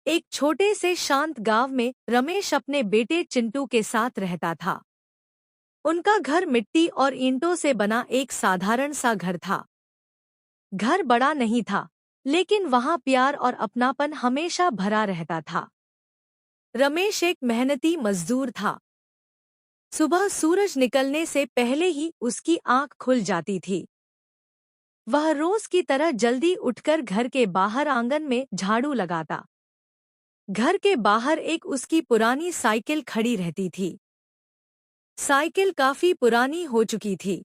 एक छोटे से शांत गांव में रमेश अपने बेटे चिंटू के साथ रहता था। उनका घर मिट्टी और ईंटों से बना एक साधारण सा घर था। घर बड़ा नहीं था, लेकिन वहां प्यार और अपनापन हमेशा भरा रहता था। रमेश एक मेहनती मजदूर था। सुबह सूरज निकलने से पहले ही उसकी आंख खुल जाती थी। वह रोज की तरह जल्दी उठकर घर के बाहर आंगन में झाड़ू लगाता। घर के बाहर एक उसकी पुरानी साइकिल खड़ी रहती थी। साइकिल काफी पुरानी हो चुकी थी।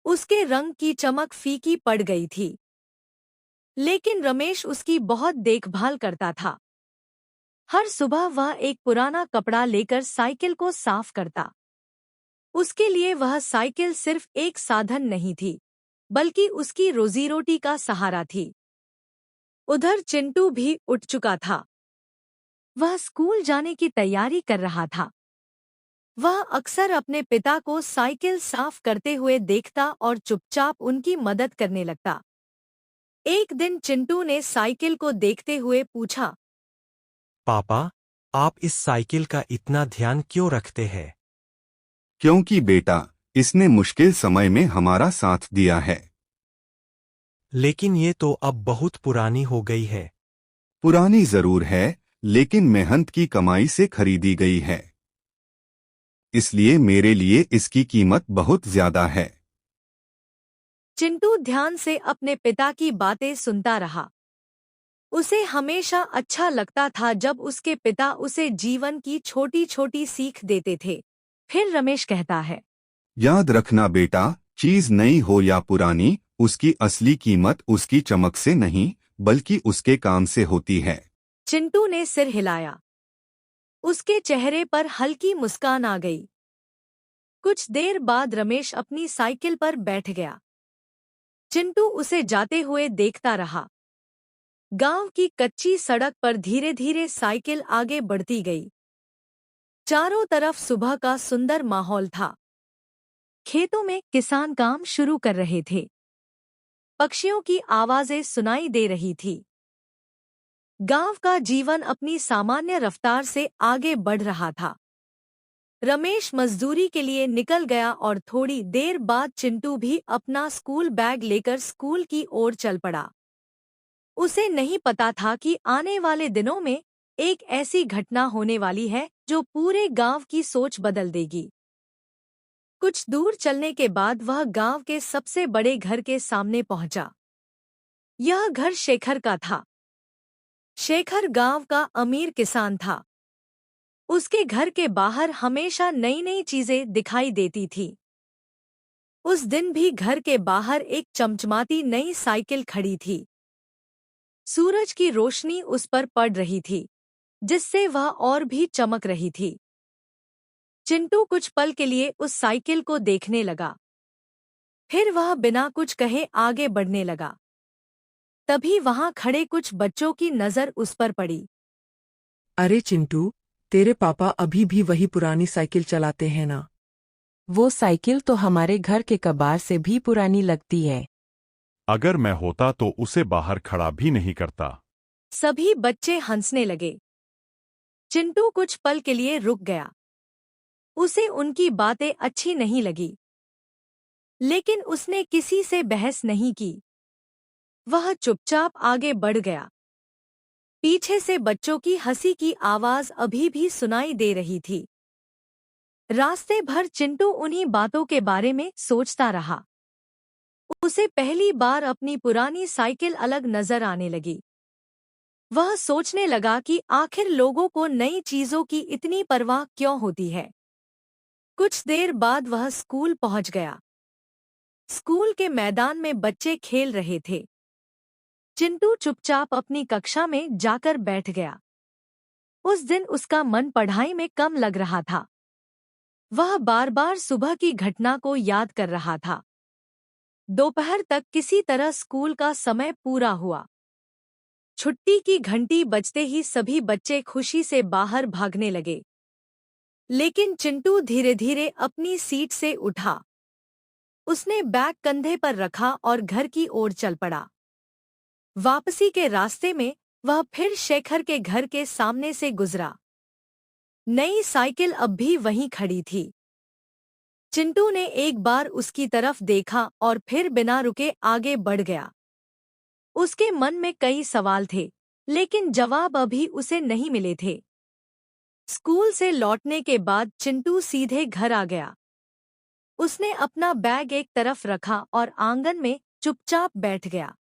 उसके रंग की चमक फीकी पड़ गई थी, लेकिन रमेश उसकी बहुत देखभाल करता था। हर सुबह वह एक पुराना कपड़ा लेकर साइकिल को साफ करता। उसके लिए वह साइकिल सिर्फ एक साधन नहीं थी, बल्कि उसकी रोजी रोटी का सहारा थी। उधर चिंटू भी उठ चुका था। वह स्कूल जाने की तैयारी कर रहा था। वह अक्सर अपने पिता को साइकिल साफ करते हुए देखता और चुपचाप उनकी मदद करने लगता। एक दिन चिंटू ने साइकिल को देखते हुए पूछा, पापा, आप इस साइकिल का इतना ध्यान क्यों रखते हैं? क्योंकि बेटा, इसने मुश्किल समय में हमारा साथ दिया है। लेकिन ये तो अब बहुत पुरानी हो गई है। पुरानी जरूर है, लेकिन मेहनत की कमाई से खरीदी गई है। इसलिए मेरे लिए इसकी कीमत बहुत ज्यादा है। चिंटू ध्यान से अपने पिता की बातें सुनता रहा। उसे हमेशा अच्छा लगता था जब उसके पिता उसे जीवन की छोटी छोटी सीख देते थे। फिर रमेश कहता है, याद रखना बेटा, चीज नई हो या पुरानी, उसकी असली कीमत उसकी चमक से नहीं, बल्कि उसके काम से होती है। चिंटू ने सिर हिलाया। उसके चेहरे पर हल्की मुस्कान आ गई। कुछ देर बाद रमेश अपनी साइकिल पर बैठ गया। चिंटू उसे जाते हुए देखता रहा। गांव की कच्ची सड़क पर धीरे धीरे साइकिल आगे बढ़ती गई। चारों तरफ सुबह का सुंदर माहौल था। खेतों में किसान काम शुरू कर रहे थे। पक्षियों की आवाजें सुनाई दे रही थी। गांव का जीवन अपनी सामान्य रफ्तार से आगे बढ़ रहा था। रमेश मजदूरी के लिए निकल गया और थोड़ी देर बाद चिंटू भी अपना स्कूल बैग लेकर स्कूल की ओर चल पड़ा। उसे नहीं पता था कि आने वाले दिनों में एक ऐसी घटना होने वाली है जो पूरे गांव की सोच बदल देगी। कुछ दूर चलने के बाद वह गांव के सबसे बड़े घर के सामने पहुंचा। यह घर शेखर का था। शेखर गांव का अमीर किसान था। उसके घर के बाहर हमेशा नई नई चीजें दिखाई देती थी। उस दिन भी घर के बाहर एक चमचमाती नई साइकिल खड़ी थी। सूरज की रोशनी उस पर पड़ रही थी, जिससे वह और भी चमक रही थी। चिंटू कुछ पल के लिए उस साइकिल को देखने लगा। फिर वह बिना कुछ कहे आगे बढ़ने लगा। तभी वहां खड़े कुछ बच्चों की नजर उस पर पड़ी। अरे चिंटू, तेरे पापा अभी भी वही पुरानी साइकिल चलाते हैं ना? वो साइकिल तो हमारे घर के कबाड़ से भी पुरानी लगती है। अगर मैं होता तो उसे बाहर खड़ा भी नहीं करता। सभी बच्चे हंसने लगे। चिंटू कुछ पल के लिए रुक गया। उसे उनकी बातें अच्छी नहीं लगी, लेकिन उसने किसी से बहस नहीं की। वह चुपचाप आगे बढ़ गया। पीछे से बच्चों की हंसी की आवाज अभी भी सुनाई दे रही थी। रास्ते भर चिंटू उन्हीं बातों के बारे में सोचता रहा। उसे पहली बार अपनी पुरानी साइकिल अलग नजर आने लगी। वह सोचने लगा कि आखिर लोगों को नई चीजों की इतनी परवाह क्यों होती है। कुछ देर बाद वह स्कूल पहुंच गया। स्कूल के मैदान में बच्चे खेल रहे थे। चिंटू चुपचाप अपनी कक्षा में जाकर बैठ गया। उस दिन उसका मन पढ़ाई में कम लग रहा था। वह बार बार सुबह की घटना को याद कर रहा था। दोपहर तक किसी तरह स्कूल का समय पूरा हुआ। छुट्टी की घंटी बजते ही सभी बच्चे खुशी से बाहर भागने लगे। लेकिन चिंटू धीरे धीरे अपनी सीट से उठा। उसने बैग कंधे पर रखा और घर की ओर चल पड़ा। वापसी के रास्ते में वह फिर शेखर के घर के सामने से गुजरा। नई साइकिल अब भी वहीं खड़ी थी। चिंटू ने एक बार उसकी तरफ देखा और फिर बिना रुके आगे बढ़ गया। उसके मन में कई सवाल थे, लेकिन जवाब अभी उसे नहीं मिले थे। स्कूल से लौटने के बाद चिंटू सीधे घर आ गया। उसने अपना बैग एक तरफ रखा और आंगन में चुपचाप बैठ गया।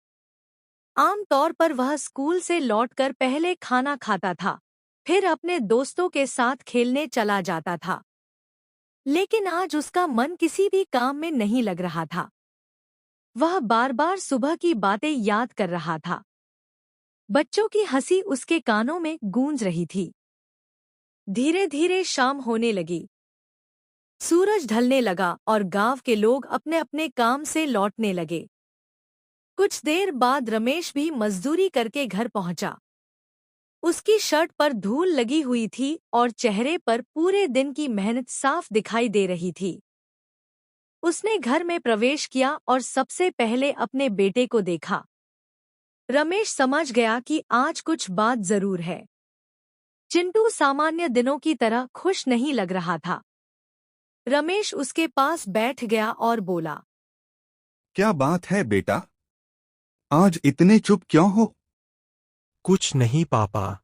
आम तौर पर वह स्कूल से लौटकर पहले खाना खाता था, फिर अपने दोस्तों के साथ खेलने चला जाता था। लेकिन आज उसका मन किसी भी काम में नहीं लग रहा था। वह बार-बार सुबह की बातें याद कर रहा था। बच्चों की हंसी उसके कानों में गूंज रही थी। धीरे-धीरे शाम होने लगी। सूरज ढलने लगा और गांव के लोग अपने अपने काम से लौटने लगे। कुछ देर बाद रमेश भी मजदूरी करके घर पहुंचा। उसकी शर्ट पर धूल लगी हुई थी और चेहरे पर पूरे दिन की मेहनत साफ दिखाई दे रही थी। उसने घर में प्रवेश किया और सबसे पहले अपने बेटे को देखा। रमेश समझ गया कि आज कुछ बात जरूर है। चिंटू सामान्य दिनों की तरह खुश नहीं लग रहा था। रमेश उसके पास बैठ गया और बोला, क्या बात है बेटा? आज इतने चुप क्यों हो? कुछ नहीं पापा।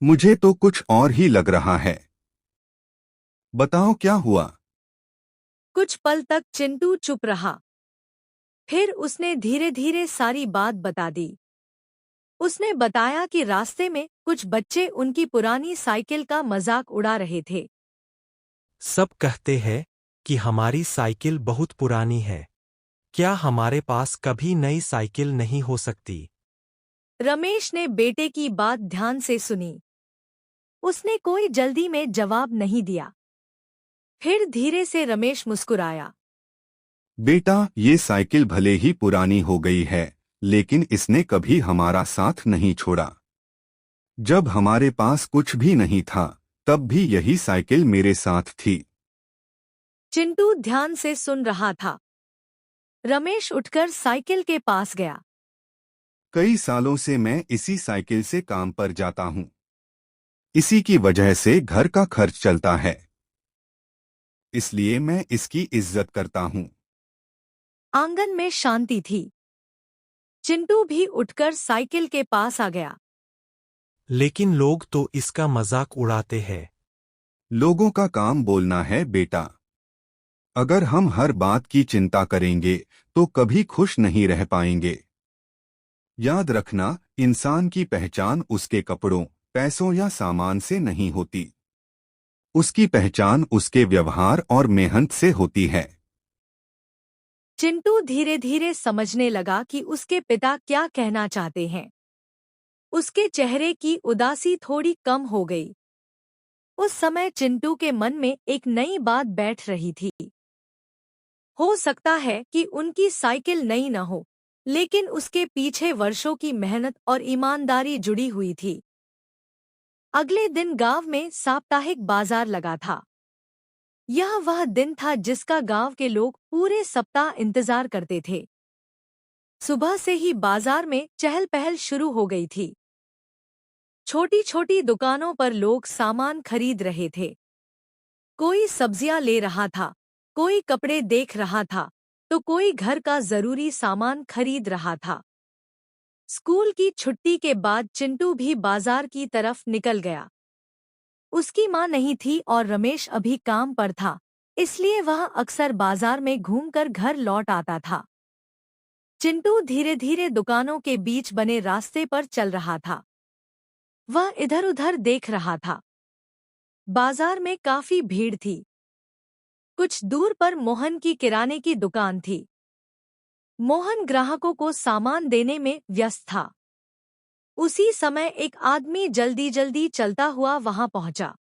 मुझे तो कुछ और ही लग रहा है। बताओ क्या हुआ? कुछ पल तक चिंटू चुप रहा। फिर उसने धीरे-धीरे सारी बात बता दी। उसने बताया कि रास्ते में कुछ बच्चे उनकी पुरानी साइकिल का मजाक उड़ा रहे थे। सब कहते हैं कि हमारी साइकिल बहुत पुरानी है। क्या हमारे पास कभी नई साइकिल नहीं हो सकती? रमेश ने बेटे की बात ध्यान से सुनी। उसने कोई जल्दी में जवाब नहीं दिया। फिर धीरे से रमेश मुस्कुराया। बेटा, ये साइकिल भले ही पुरानी हो गई है, लेकिन इसने कभी हमारा साथ नहीं छोड़ा। जब हमारे पास कुछ भी नहीं था, तब भी यही साइकिल मेरे साथ थी। चिंटू ध्यान से सुन रहा था। रमेश उठकर साइकिल के पास गया। कई सालों से मैं इसी साइकिल से काम पर जाता हूँ। इसी की वजह से घर का खर्च चलता है। इसलिए मैं इसकी इज्जत करता हूँ। आंगन में शांति थी। चिंटू भी उठकर साइकिल के पास आ गया। लेकिन लोग तो इसका मजाक उड़ाते हैं। लोगों का काम बोलना है बेटा। अगर हम हर बात की चिंता करेंगे तो कभी खुश नहीं रह पाएंगे। याद रखना, इंसान की पहचान उसके कपड़ों, पैसों या सामान से नहीं होती। उसकी पहचान उसके व्यवहार और मेहनत से होती है। चिंटू धीरे-धीरे समझने लगा कि उसके पिता क्या कहना चाहते हैं। उसके चेहरे की उदासी थोड़ी कम हो गई। उस समय चिंटू के मन में एक नई बात बैठ रही थी। हो सकता है कि उनकी साइकिल नई न हो, लेकिन उसके पीछे वर्षों की मेहनत और ईमानदारी जुड़ी हुई थी। अगले दिन गांव में साप्ताहिक बाजार लगा था। यह वह दिन था जिसका गांव के लोग पूरे सप्ताह इंतजार करते थे। सुबह से ही बाजार में चहल पहल शुरू हो गई थी। छोटी-छोटी दुकानों पर लोग सामान खरीद रहे थे। कोई सब्जियां ले रहा था, कोई कपड़े देख रहा था, तो कोई घर का जरूरी सामान खरीद रहा था। स्कूल की छुट्टी के बाद चिंटू भी बाजार की तरफ निकल गया। उसकी मां नहीं थी और रमेश अभी काम पर था, इसलिए वह अक्सर बाजार में घूमकर घर लौट आता था। चिंटू धीरे-धीरे दुकानों के बीच बने रास्ते पर चल रहा था। वह इधर-उधर देख रहा था। बाजार में काफी भीड़ थी। कुछ दूर पर मोहन की किराने की दुकान थी। मोहन ग्राहकों को सामान देने में व्यस्त था। उसी समय एक आदमी जल्दी-जल्दी चलता हुआ वहां पहुंचा।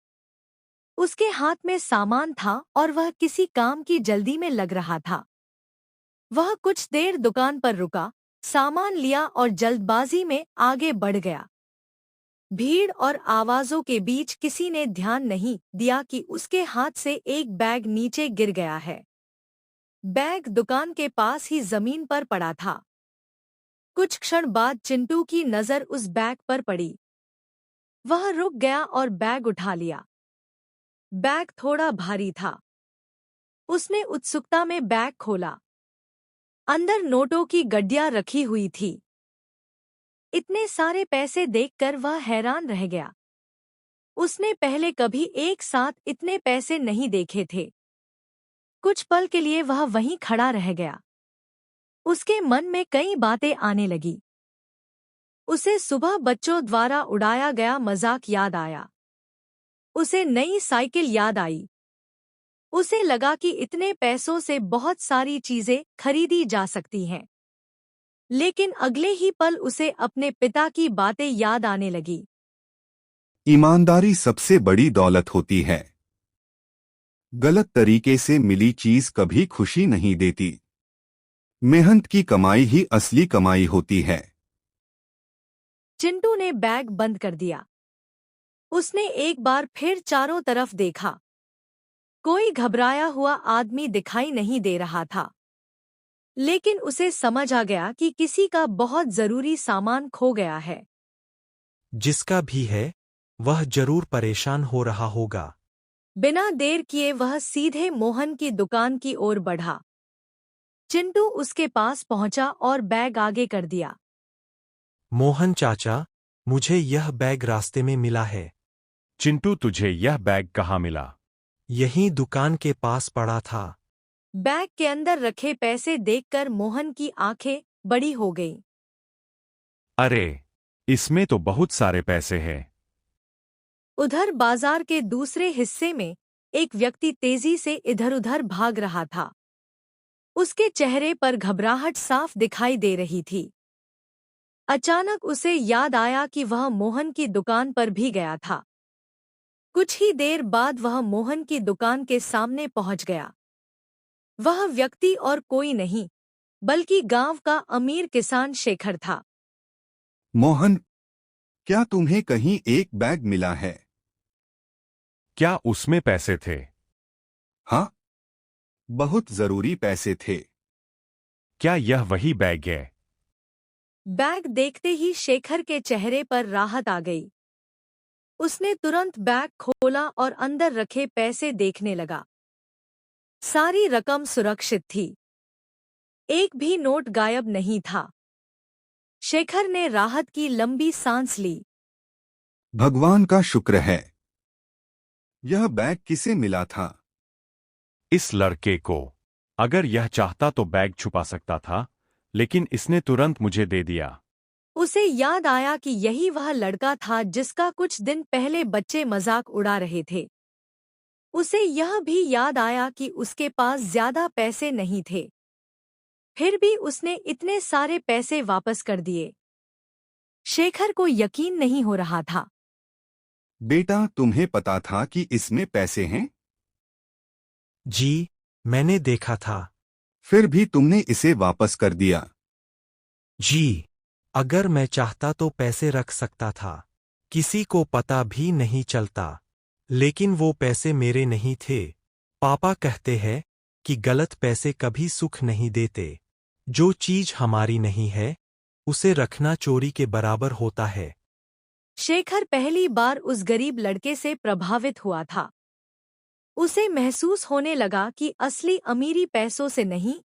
उसके हाथ में सामान था और वह किसी काम की जल्दी में लग रहा था। वह कुछ देर दुकान पर रुका, सामान लिया और जल्दबाजी में आगे बढ़ गया। भीड़ और आवाजों के बीच किसी ने ध्यान नहीं दिया कि उसके हाथ से एक बैग नीचे गिर गया है। बैग दुकान के पास ही जमीन पर पड़ा था। कुछ क्षण बाद चिंटू की नजर उस बैग पर पड़ी। वह रुक गया और बैग उठा लिया। बैग थोड़ा भारी था। उसने उत्सुकता में बैग खोला। अंदर नोटों की गड्डियां रखी हुई थी। इतने सारे पैसे देखकर वह हैरान रह गया। उसने पहले कभी एक साथ इतने पैसे नहीं देखे थे। कुछ पल के लिए वह वहीं खड़ा रह गया। उसके मन में कई बातें आने लगी। उसे सुबह बच्चों द्वारा उड़ाया गया मजाक याद आया। उसे नई साइकिल याद आई। उसे लगा कि इतने पैसों से बहुत सारी चीजें खरीदी जा सकती हैं। लेकिन अगले ही पल उसे अपने पिता की बातें याद आने लगी। ईमानदारी सबसे बड़ी दौलत होती है। गलत तरीके से मिली चीज कभी खुशी नहीं देती। मेहनत की कमाई ही असली कमाई होती है। चिंटू ने बैग बंद कर दिया। उसने एक बार फिर चारों तरफ देखा। कोई घबराया हुआ आदमी दिखाई नहीं दे रहा था। लेकिन उसे समझ आ गया कि किसी का बहुत जरूरी सामान खो गया है। जिसका भी है वह जरूर परेशान हो रहा होगा। बिना देर किए वह सीधे मोहन की दुकान की ओर बढ़ा। चिंटू उसके पास पहुंचा और बैग आगे कर दिया। मोहन चाचा, मुझे यह बैग रास्ते में मिला है। चिंटू, तुझे यह बैग कहाँ मिला? यहीं दुकान के पास पड़ा था। बैग के अंदर रखे पैसे देखकर मोहन की आंखें बड़ी हो गईं। अरे, इसमें तो बहुत सारे पैसे हैं। उधर बाजार के दूसरे हिस्से में एक व्यक्ति तेजी से इधर-उधर भाग रहा था। उसके चेहरे पर घबराहट साफ दिखाई दे रही थी। अचानक उसे याद आया कि वह मोहन की दुकान पर भी गया था। कुछ ही देर बाद वह मोहन की दुकान के सामने पहुंच गया। वह व्यक्ति और कोई नहीं, बल्कि गांव का अमीर किसान शेखर था। मोहन, क्या तुम्हें कहीं एक बैग मिला है? क्या उसमें पैसे थे? हाँ, बहुत जरूरी पैसे थे। क्या यह वही बैग है? बैग देखते ही शेखर के चेहरे पर राहत आ गई। उसने तुरंत बैग खोला और अंदर रखे पैसे देखने लगा। सारी रकम सुरक्षित थी। एक भी नोट गायब नहीं था। शेखर ने राहत की लंबी सांस ली। भगवान का शुक्र है। यह बैग किसे मिला था? इस लड़के को। अगर यह चाहता तो बैग छुपा सकता था, लेकिन इसने तुरंत मुझे दे दिया। उसे याद आया कि यही वह लड़का था जिसका कुछ दिन पहले बच्चे मजाक उड़ा रहे थे। उसे यह भी याद आया कि उसके पास ज्यादा पैसे नहीं थे। फिर भी उसने इतने सारे पैसे वापस कर दिए। शेखर को यकीन नहीं हो रहा था। बेटा, तुम्हें पता था कि इसमें पैसे हैं? जी, मैंने देखा था। फिर भी तुमने इसे वापस कर दिया। जी, अगर मैं चाहता तो पैसे रख सकता था। किसी को पता भी नहीं चलता। लेकिन वो पैसे मेरे नहीं थे। पापा कहते हैं कि गलत पैसे कभी सुख नहीं देते। जो चीज हमारी नहीं है, उसे रखना चोरी के बराबर होता है। शेखर पहली बार उस गरीब लड़के से प्रभावित हुआ था। उसे महसूस होने लगा कि असली अमीरी पैसों से नहीं,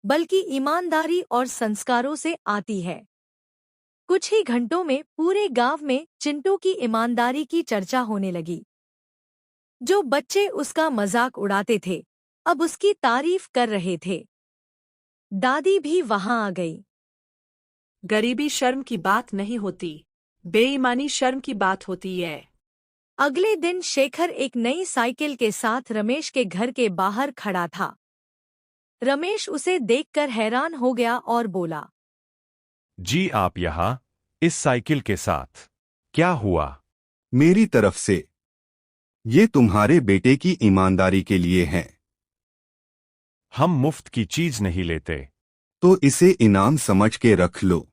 बल्कि ईमानदारी और संस्कारों से आती है। कुछ ही घंटों में पूरे गांव में चिंटू की ईमानदारी की चर्चा होने लगी। जो बच्चे उसका मजाक उड़ाते थे, अब उसकी तारीफ कर रहे थे। दादी भी वहां आ गई। गरीबी शर्म की बात नहीं होती, बेईमानी शर्म की बात होती है। अगले दिन शेखर एक नई साइकिल के साथ रमेश के घर के बाहर खड़ा था। रमेश उसे देखकर हैरान हो गया और बोला, जी, आप यहाँ इस साइकिल के साथ? क्या हुआ? मेरी तरफ से ये तुम्हारे बेटे की ईमानदारी के लिए है। हम मुफ्त की चीज नहीं लेते। तो इसे इनाम समझ के रख लो।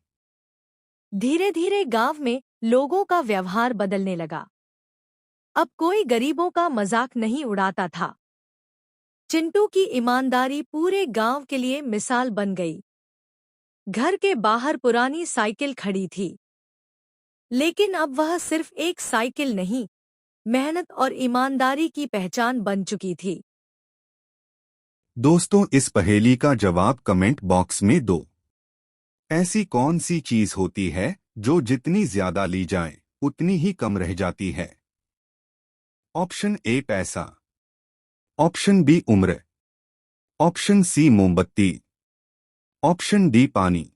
धीरे धीरे गांव में लोगों का व्यवहार बदलने लगा। अब कोई गरीबों का मजाक नहीं उड़ाता था। चिंटू की ईमानदारी पूरे गांव के लिए मिसाल बन गई। घर के बाहर पुरानी साइकिल खड़ी थी, लेकिन अब वह सिर्फ एक साइकिल नहीं, मेहनत और ईमानदारी की पहचान बन चुकी थी। दोस्तों, इस पहेली का जवाब कमेंट बॉक्स में दो। ऐसी कौन सी चीज होती है जो जितनी ज्यादा ली जाए उतनी ही कम रह जाती है? ऑप्शन ए पैसा, ऑप्शन बी उम्र, ऑप्शन सी मोमबत्ती, ऑप्शन डी पानी।